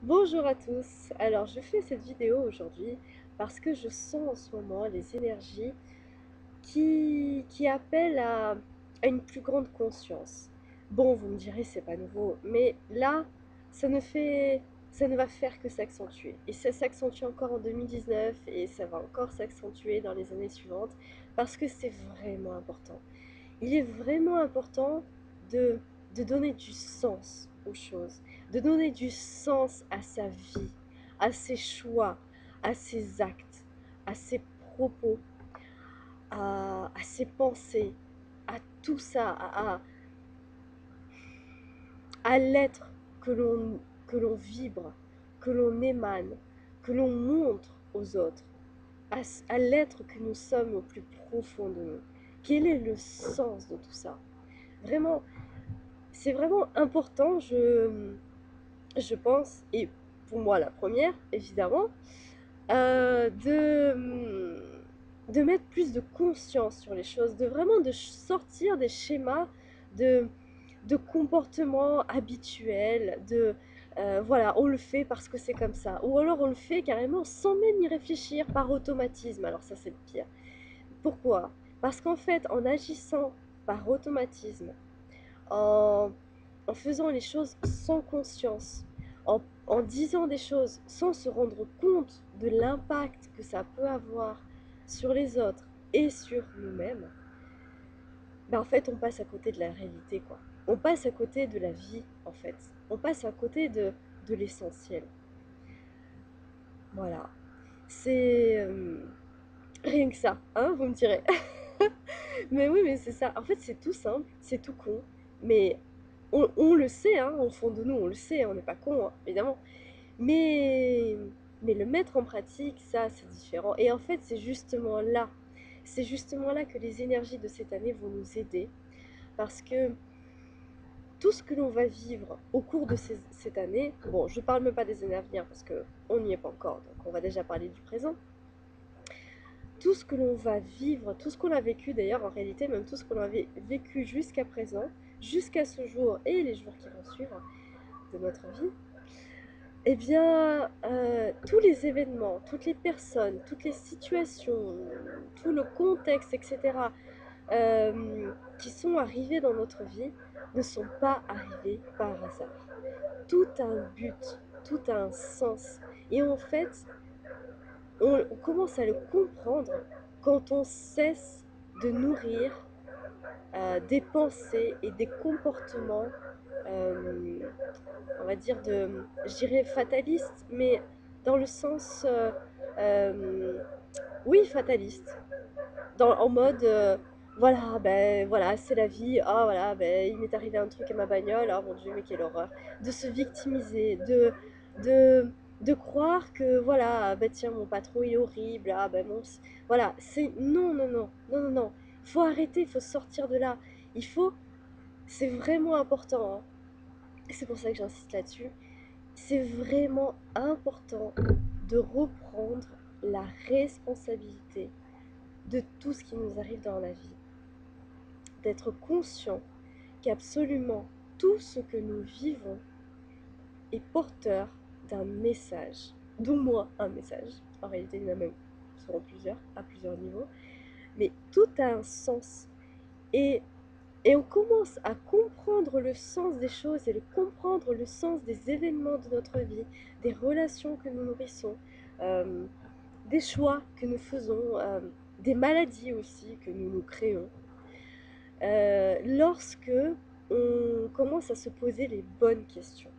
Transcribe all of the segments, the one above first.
Bonjour à tous. Alors je fais cette vidéo aujourd'hui parce que je sens en ce moment les énergies qui appellent à une plus grande conscience. Bon, vous me direz c'est pas nouveau, mais là ça ne va faire que s'accentuer. Et ça s'accentue encore en 2019 et ça va encore s'accentuer dans les années suivantes parce que c'est vraiment important. Il est vraiment important de, de donner du sens aux choses, de donner du sens à sa vie, à ses choix, à ses actes, à ses propos, à ses pensées, à tout ça, à l'être que l'on vibre, que l'on émane, que l'on montre aux autres, à l'être que nous sommes au plus profond de nous. Quel est le sens de tout ça? Vraiment, c'est vraiment important, je pense, et pour moi la première, évidemment, euh, de, de mettre plus de conscience sur les choses, de vraiment de sortir des schémas de, de comportements habituels, voilà, on le fait parce que c'est comme ça, ou alors on le fait carrément sans même y réfléchir par automatisme, alors ça c'est le pire. Pourquoi? Parce qu'en fait, en agissant par automatisme, en, en faisant les choses sans conscience, en disant des choses sans se rendre compte de l'impact que ça peut avoir sur les autres et sur nous-mêmes, ben en fait, on passe à côté de la réalité, quoi. On passe à côté de la vie, en fait. On passe à côté de l'essentiel. Voilà. C'est rien que ça, hein, vous me direz. Mais oui, mais c'est ça. En fait, c'est tout simple, c'est tout con. Mais on le sait, hein, au fond de nous, on le sait, on n'est pas con, hein, évidemment. Mais, mais le mettre en pratique, ça, c'est différent. Et en fait, c'est justement là que les énergies de cette année vont nous aider. Parce que tout ce que l'on va vivre au cours de cette année, bon, je parle même pas des années à venir parce qu'on n'y est pas encore, donc on va déjà parler du présent. Tout ce que l'on va vivre, tout ce qu'on a vécu d'ailleurs en réalité, même tout ce qu'on avait vécu jusqu'à présent, jusqu'à ce jour et les jours qui vont suivre de notre vie, eh bien, tous les événements, toutes les personnes, toutes les situations, tout le contexte, etc., qui sont arrivés dans notre vie ne sont pas arrivés par hasard. Tout a un but, tout a un sens. Et en fait, on commence à le comprendre quand on cesse de nourrir des pensées et des comportements, euh, on va dire, je dirais fataliste, mais dans le sens, euh, oui, fataliste, en mode, voilà, ben voilà, c'est la vie, ah voilà, ben il m'est arrivé un truc à ma bagnole, oh mon Dieu, mais quelle horreur, de se victimiser, de, de croire que, voilà, ben tiens, mon patron il est horrible, ah ben mon, voilà, c'est, non, non, non, non, non, non, faut arrêter, il faut sortir de là, il faut, c'est vraiment important, hein. C'est pour ça que j'insiste là-dessus. C'est vraiment important de reprendre la responsabilité de tout ce qui nous arrive dans la vie. D'être conscient qu'absolument tout ce que nous vivons est porteur d'un message, d'au moins un message. En réalité, il y en a même seront plusieurs, à plusieurs niveaux. Mais tout a un sens. Et Et on commence à comprendre le sens des choses et de comprendre le sens des événements de notre vie, des relations que nous nourrissons, euh, des choix que nous faisons, des maladies aussi que nous nous créons. Lorsque on commence à se poser les bonnes questions,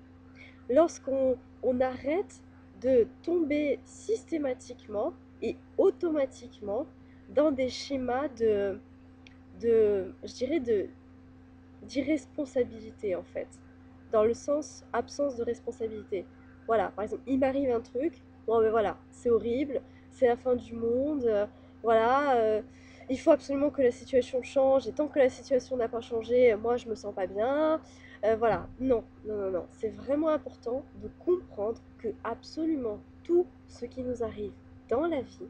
lorsqu'on arrête de tomber systématiquement et automatiquement dans des schémas je dirais, d'irresponsabilité en fait, dans le sens absence de responsabilité. Voilà, par exemple, il m'arrive un truc, bon ben voilà, c'est horrible, c'est la fin du monde, voilà, il faut absolument que la situation change, et tant que la situation n'a pas changé, moi je me sens pas bien. Voilà, non, non, non, non, c'est vraiment important de comprendre que absolument tout ce qui nous arrive dans la vie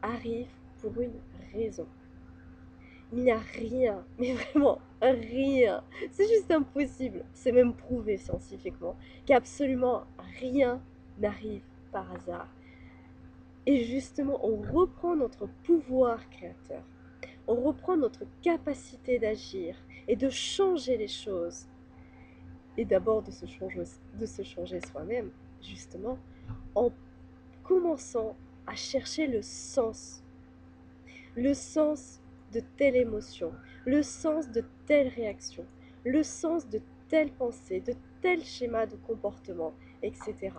arrive pour une raison. Il n'y a rien, mais vraiment rien. C'est juste impossible. C'est même prouvé scientifiquement qu'absolument rien n'arrive par hasard. Et justement, on reprend notre pouvoir créateur. On reprend notre capacité d'agir et de changer les choses. Et d'abord de se changer soi-même, justement, en commençant à chercher le sens de telle émotion, le sens de telle réaction, le sens de telle pensée, de tel schéma de comportement, etc.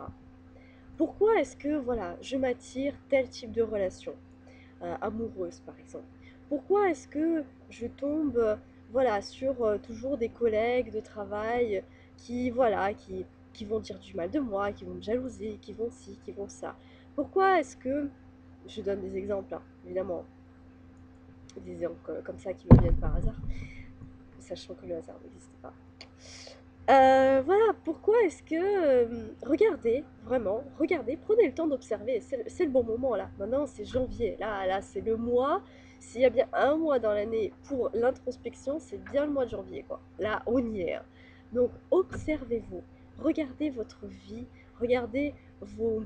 Pourquoi est-ce que voilà, je m'attire tel type de relation amoureuse par exemple? Pourquoi est-ce que je tombe voilà, sur toujours des collègues de travail qui voilà, qui vont dire du mal de moi, qui vont me jalouser, qui vont ci, qui vont ça? Pourquoi est-ce que je donne des exemples, hein, évidemment, des exemples comme ça qui me viennent par hasard, sachant que le hasard n'existe pas. Voilà, pourquoi est-ce que... regardez, vraiment, regardez, prenez le temps d'observer, c'est le bon moment là. Maintenant, c'est janvier, là, c'est le mois. S'il y a bien un mois dans l'année pour l'introspection, c'est bien le mois de janvier, quoi. Là, on y est, hein. Donc, observez-vous, regardez votre vie, regardez vos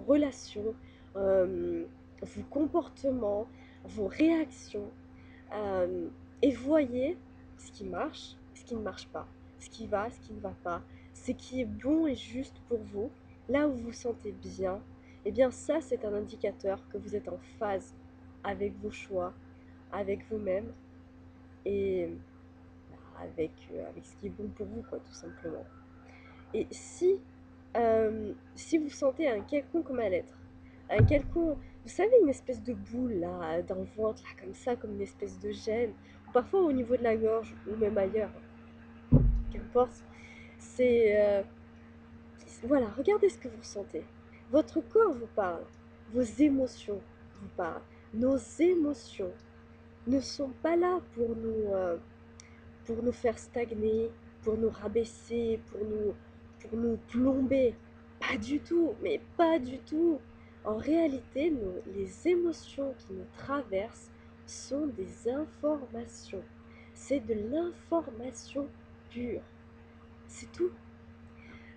relations, vos comportements, vos réactions, euh, et voyez ce qui marche, ce qui ne marche pas, ce qui va, ce qui ne va pas, ce qui est bon et juste pour vous, là où vous vous sentez bien, eh bien ça c'est un indicateur que vous êtes en phase avec vos choix, avec vous-même et avec ce qui est bon pour vous, quoi, tout simplement. Et si vous sentez un quelconque mal-être, un quelconque, vous savez, une espèce de boule là, dans le ventre, là, comme ça, comme une espèce de gêne, ou parfois au niveau de la gorge, ou même ailleurs, qu'importe, c'est... voilà, regardez ce que vous ressentez. Votre corps vous parle, vos émotions vous parlent. Nos émotions ne sont pas là pour nous faire stagner, pour nous rabaisser, pour nous plomber. Pas du tout, mais pas du tout. En réalité, les émotions qui nous traversent sont des informations. C'est de l'information pure. C'est tout.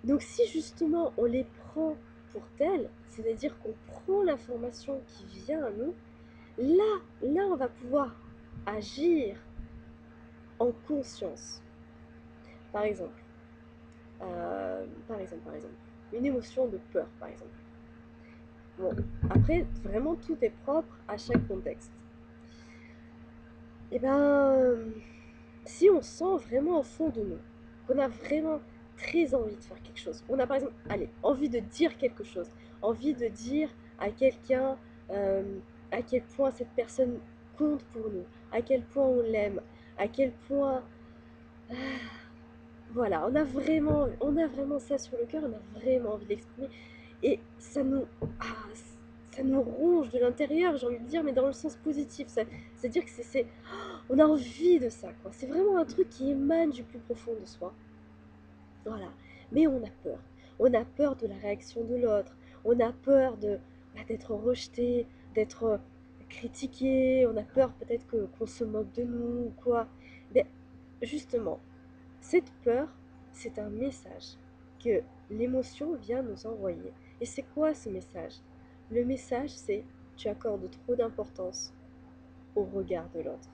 Donc si justement on les prend pour telles, c'est-à-dire qu'on prend l'information qui vient à nous, là on va pouvoir agir en conscience. Par exemple, par exemple, une émotion de peur, par exemple. Bon, après, vraiment, tout est propre à chaque contexte. Et ben, si on sent vraiment au fond de nous, qu'on a vraiment très envie de faire quelque chose, on a par exemple, allez, envie de dire quelque chose, envie de dire à quelqu'un à quel point cette personne compte pour nous, à quel point on l'aime, à quel point voilà, on a vraiment ça sur le cœur, on a vraiment envie de l'exprimer. Et ah, ça nous ronge de l'intérieur, j'ai envie de dire, mais dans le sens positif. C'est-à-dire que on a envie de ça, quoi. C'est vraiment un truc qui émane du plus profond de soi. Voilà. Mais on a peur. On a peur de la réaction de l'autre. On a peur d'être rejeté, d'être critiqué. On a peur peut-être qu'on se moque de nous ou quoi. Mais justement, cette peur, c'est un message que l'émotion vient nous envoyer. Et c'est quoi ce message? Le message, c'est tu accordes trop d'importance au regard de l'autre,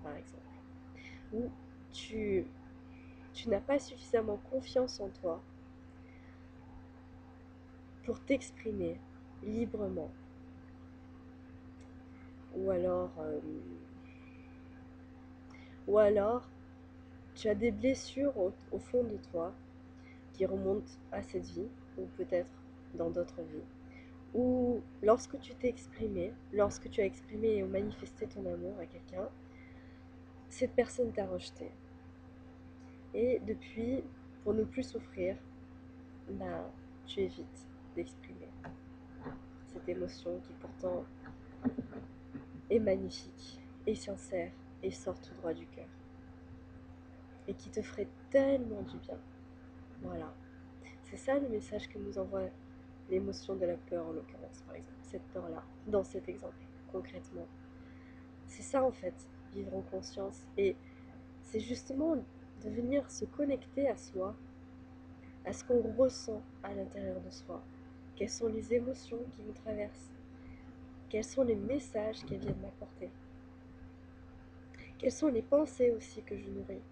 par exemple. Ou tu, tu n'as pas suffisamment confiance en toi pour t'exprimer librement. Ou alors, euh, ou alors, tu as des blessures au fond de toi qui remontent à cette vie, ou peut-être dans d'autres vies. Ou lorsque tu t'es exprimé, lorsque tu as exprimé ou manifesté ton amour à quelqu'un, cette personne t'a rejeté. Et depuis, pour ne plus souffrir, ben, tu évites d'exprimer cette émotion qui pourtant est magnifique, est sincère et sort tout droit du cœur. Et qui te ferait tellement du bien. Voilà. C'est ça le message que nous envoie l'émotion de la peur en l'occurrence, par exemple. Cette peur-là, dans cet exemple, concrètement. C'est ça en fait, vivre en conscience. Et c'est justement de venir se connecter à soi, à ce qu'on ressent à l'intérieur de soi. Quelles sont les émotions qui nous traversent? Quels sont les messages qu'elles viennent m'apporter? Quelles sont les pensées aussi que je nourris?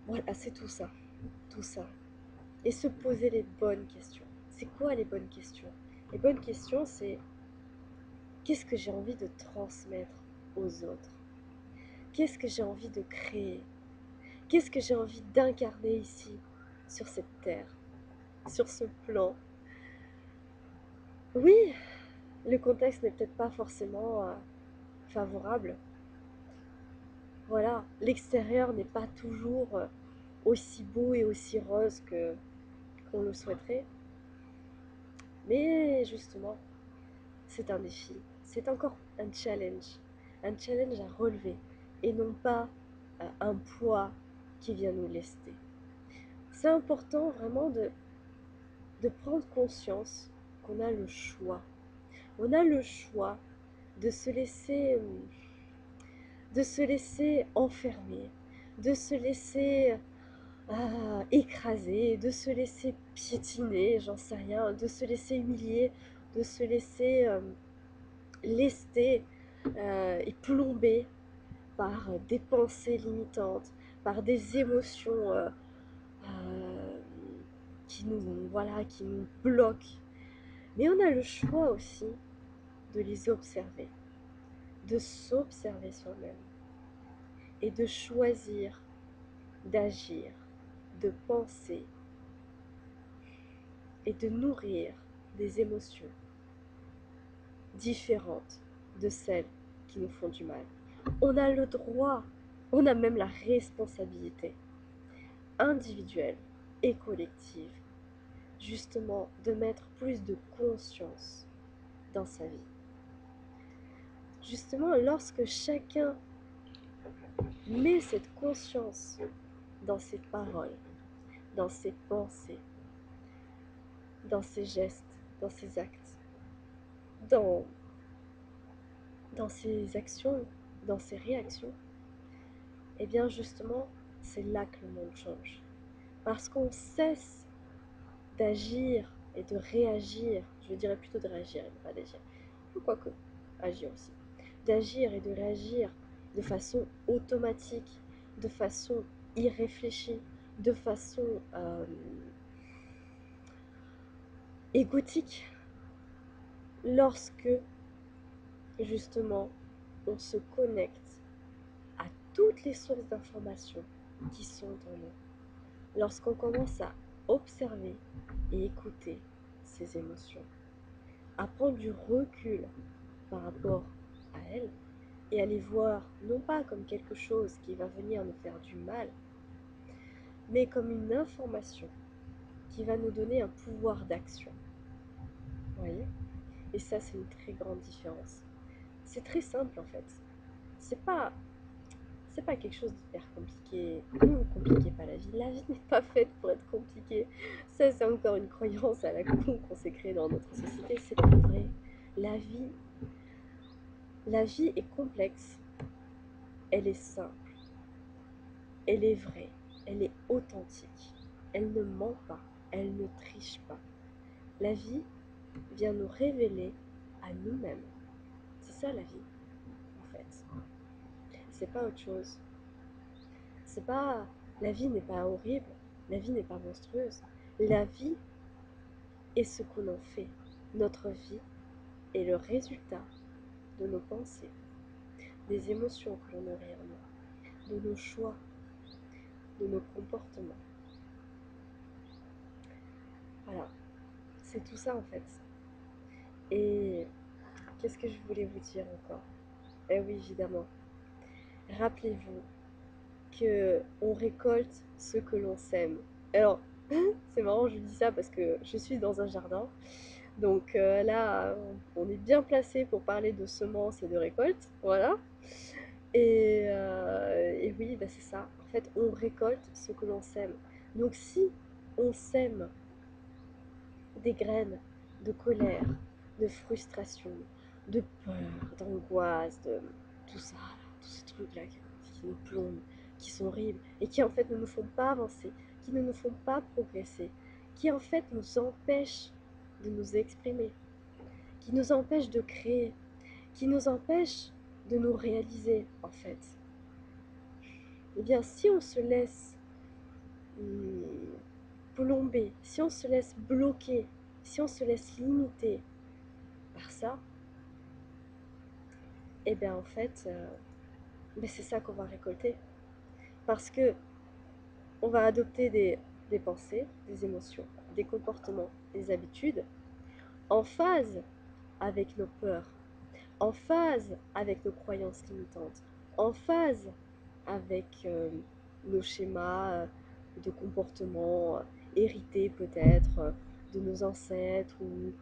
Voilà, c'est tout ça, tout ça. Et se poser les bonnes questions. C'est quoi les bonnes questions? Les bonnes questions, c'est qu'est-ce que j'ai envie de transmettre aux autres? Qu'est-ce que j'ai envie de créer? Qu'est-ce que j'ai envie d'incarner ici, sur cette terre, sur ce plan? Oui, le contexte n'est peut-être pas forcément favorable. Voilà, l'extérieur n'est pas toujours aussi beau et aussi rose que qu'on le souhaiterait. Mais justement, c'est un défi, c'est encore un challenge à relever et non pas un poids qui vient nous lester. C'est important vraiment de prendre conscience qu'on a le choix. On a le choix de de se laisser enfermer, de se laisser écraser, de se laisser piétiner, j'en sais rien, de se laisser humilier, de se laisser lester et plomber par des pensées limitantes, par des émotions euh, qui nous bloquent. Mais on a le choix aussi de les observer, de s'observer soi-même et de choisir d'agir, de penser et de nourrir des émotions différentes de celles qui nous font du mal. On a le droit, on a même la responsabilité individuelle et collective, justement, de mettre plus de conscience dans sa vie. Justement, lorsque chacun met cette conscience dans ses paroles, dans ses pensées, dans ses gestes, dans ses actes, dans, dans ses actions, dans ses réactions, et bien justement, c'est là que le monde change. Parce qu'on cesse d'agir et de réagir, je dirais plutôt de réagir et pas d'agir, quoique, agir aussi, d'agir et de réagir de façon automatique, de façon irréfléchie, de façon égotique, lorsque justement on se connecte à toutes les sources d'informations qui sont en nous, lorsqu'on commence à observer et écouter ses émotions, à prendre du recul par rapport à elles et à les voir non pas comme quelque chose qui va venir nous faire du mal, mais comme une information qui va nous donner un pouvoir d'action. Vous voyez? Et ça, c'est une très grande différence. C'est très simple en fait. C'est pas, c'est pas quelque chose d'hyper compliqué. Ne compliquez pas la vie. La vie n'est pas faite pour être compliquée. Ça, c'est encore une croyance à la con qu'on s'est créée dans notre société. C'est pas vrai. La vie, la vie est complexe. Elle est simple. Elle est vraie. Elle est authentique. Elle ne ment pas. Elle ne triche pas. La vie vient nous révéler à nous-mêmes. C'est ça la vie, en fait. C'est pas autre chose. C'est pas, la vie n'est pas horrible, la vie n'est pas monstrueuse. La vie est ce qu'on en fait. Notre vie est le résultat de nos pensées, des émotions que l'on nourrit en nous, de nos choix, de nos comportements. Voilà, c'est tout ça en fait. Et qu'est-ce que je voulais vous dire encore? Eh oui, évidemment. Rappelez-vous que on récolte ce que l'on sème. Alors, c'est marrant, je dis ça parce que je suis dans un jardin. Donc là, on est bien placé pour parler de semences et de récolte. Voilà. Et oui, bah c'est ça. En fait, on récolte ce que l'on sème. Donc si on sème des graines de colère, de frustration, de peur, d'angoisse, de tout ça, là, tous ces trucs-là qui nous plombent, qui sont horribles et qui en fait ne nous font pas avancer, qui ne nous font pas progresser, qui en fait nous empêchent de nous exprimer, qui nous empêchent de créer, qui nous empêchent de nous réaliser en fait. Eh bien, si on se laisse plomber, si on se laisse bloquer, si on se laisse limiter par ça, eh bien en fait, ben c'est ça qu'on va récolter. Parce que on va adopter des pensées, des émotions, des comportements, des habitudes en phase avec nos peurs, en phase avec nos croyances limitantes, en phase avec nos schémas de comportement hérités peut-être de nos ancêtres ou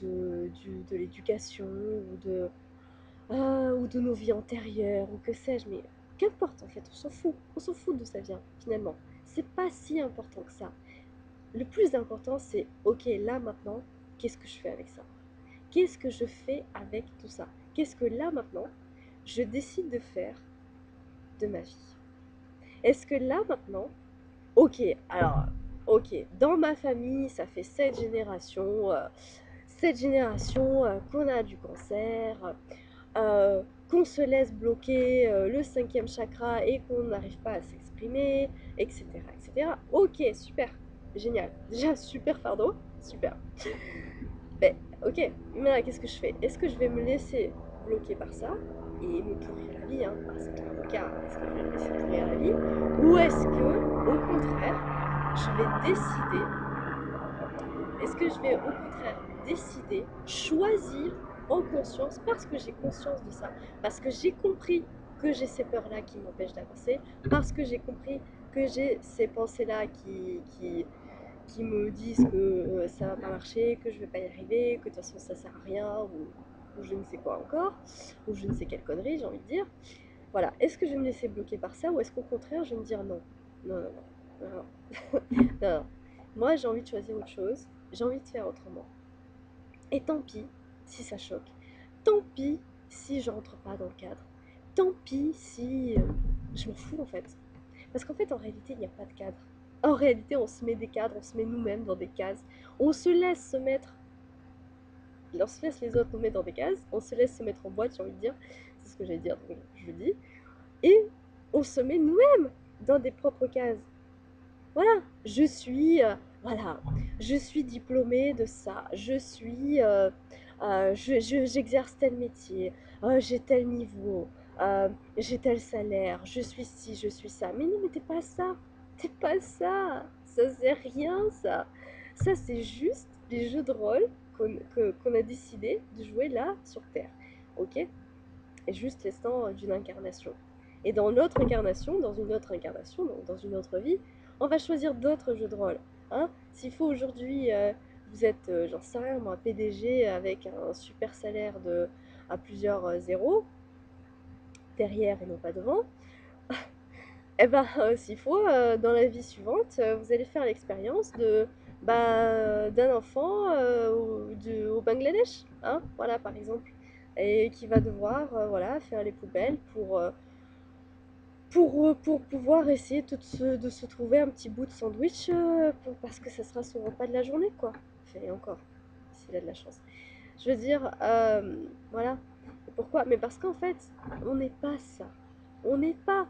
de l'éducation ou de nos vies antérieures ou que sais-je, mais qu'importe en fait, on s'en fout d'où ça vient finalement. C'est pas si important que ça. Le plus important c'est ok là maintenant, qu'est-ce que je fais avec ça? Qu'est-ce que je fais avec tout ça? Qu'est-ce que là maintenant, je décide de faire de ma vie? Est-ce que là maintenant, ok, alors, ok, dans ma famille, ça fait 7 générations qu'on a du cancer, qu'on se laisse bloquer le cinquième chakra et qu'on n'arrive pas à s'exprimer, etc., etc. Ok, super, génial. Déjà, super fardeau, super. Ben, ok, mais là, qu'est-ce que je fais? Est-ce que je vais me laisser bloquer par ça et me pourrir la vie, hein, parce que c'est le cas, est-ce que je vais me laisser pourrir la vie? Ou est-ce que, au contraire, je vais décider, est-ce que je vais au contraire décider, choisir en conscience, parce que j'ai conscience de ça, parce que j'ai compris que j'ai ces peurs-là qui m'empêchent d'avancer, parce que j'ai compris que j'ai ces pensées-là qui me disent que ça va pas marcher, que je vais pas y arriver, que de toute façon ça sert à rien, ou je ne sais quoi encore, ou je ne sais quelle connerie, j'ai envie de dire. Voilà, est-ce que je vais me laisser bloquer par ça, ou est-ce qu'au contraire je vais me dire non, non, non, non, non, non, non. Moi j'ai envie de choisir autre chose, j'ai envie de faire autrement. Et tant pis si ça choque, tant pis si je rentre pas dans le cadre, tant pis si je m'en fous en fait. Parce qu'en fait, en réalité, il n'y a pas de cadre. En réalité, on se met des cadres, on se met nous-mêmes dans des cases. On se laisse se mettre, on se laisse les autres nous mettre dans des cases, on se laisse se mettre en boîte, j'ai envie de dire. C'est ce que j'allais dire, donc je le dis. Et on se met nous-mêmes dans des propres cases. Voilà, voilà, je suis diplômée de ça, j'exerce tel métier, j'ai tel niveau, j'ai tel salaire, je suis ci, je suis ça. Mais non, mais t'es pas ça, ça c'est rien ça. Ça c'est juste les jeux de rôle qu'on a décidé de jouer là sur Terre, ok? Et juste l'instant d'une incarnation. Et dans l'autre incarnation, dans une autre incarnation, donc dans une autre vie, on va choisir d'autres jeux de rôle. Hein. S'il faut aujourd'hui, vous êtes, j'en sais rien, moi, PDG avec un super salaire à plusieurs zéros, derrière et non pas devant, et ben s'il faut, dans la vie suivante, vous allez faire l'expérience d'un enfant au Bangladesh, hein, voilà par exemple, et qui va devoir voilà, faire les poubelles pour pouvoir essayer de se trouver un petit bout de sandwich parce que ça sera son repas de la journée, quoi. Et encore, s'il a de la chance. Je veux dire, voilà. Et pourquoi? Mais parce qu'en fait, on n'est pas ça. On n'est pas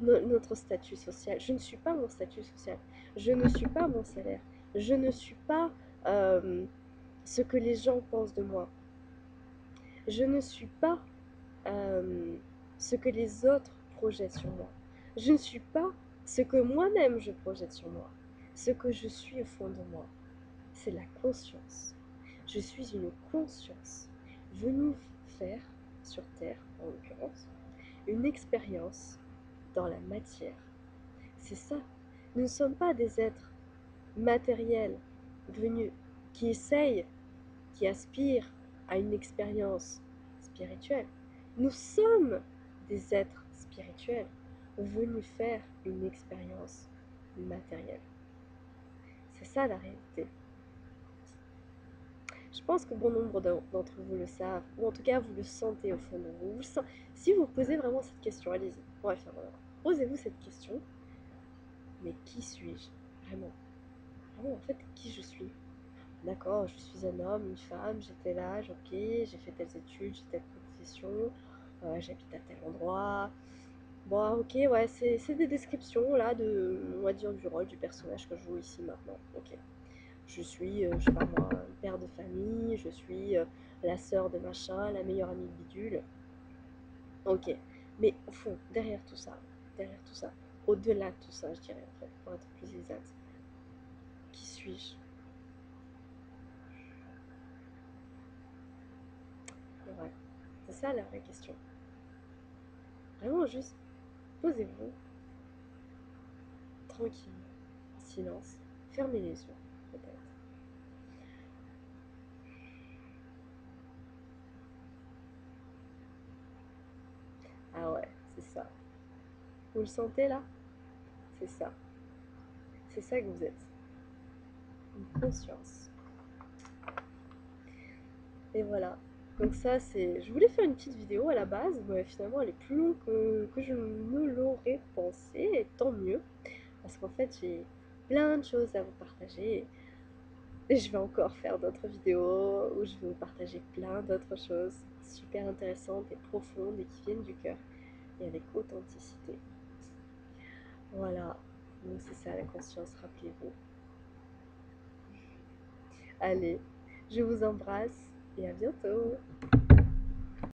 notre statut social. Je ne suis pas mon statut social. Je ne suis pas mon salaire. Je ne suis pas euh, ce que les gens pensent de moi. Je ne suis pas ce que les autres projettent sur moi. Je ne suis pas ce que moi-même je projette sur moi. Ce que je suis au fond de moi, c'est la conscience. Je suis une conscience venue faire sur Terre, en l'occurrence, une expérience dans la matière. C'est ça. Nous ne sommes pas des êtres matériels venus qui essayent, qui aspirent à une expérience spirituelle. Nous sommes des êtres spirituels venus faire une expérience matérielle. C'est ça la réalité. pense que bon nombre d'entre vous le savent, ou en tout cas vous le sentez au fond de vous. Si vous posez vraiment cette question, allez-y, on va faire voilà. Posez-vous cette question, mais qui suis-je? Vraiment, vraiment en fait, qui je suis? D'accord, je suis un homme, une femme, j'ai tel âge, ok, j'ai fait telles études, j'ai telle profession, j'habite à tel endroit. Bon, ok, ouais, c'est des descriptions là de, on va dire, du rôle du personnage que je joue ici maintenant. Ok. Je suis, je sais pas moi, un père de famille, je suis la sœur de machin, la meilleure amie de bidule. Ok. Mais au fond, derrière tout ça, au-delà de tout ça, je dirais en fait, pour être plus exact, qui suis-je? Ouais, c'est ça la vraie question. Vraiment, juste posez-vous tranquillement, en silence, fermez les yeux, peut-être. Ah ouais, c'est ça. Vous le sentez là? C'est ça. C'est ça que vous êtes. Une conscience. Et voilà. Donc ça, c'est... Je voulais faire une petite vidéo à la base, mais finalement elle est plus longue que je ne l'aurais pensé, et tant mieux. Parce qu'en fait, j'ai plein de choses à vous partager. Et je vais encore faire d'autres vidéos où je vais vous partager plein d'autres choses super intéressantes et profondes et qui viennent du cœur et avec authenticité. Voilà. Donc c'est ça la conscience, rappelez-vous. Allez, je vous embrasse et à bientôt.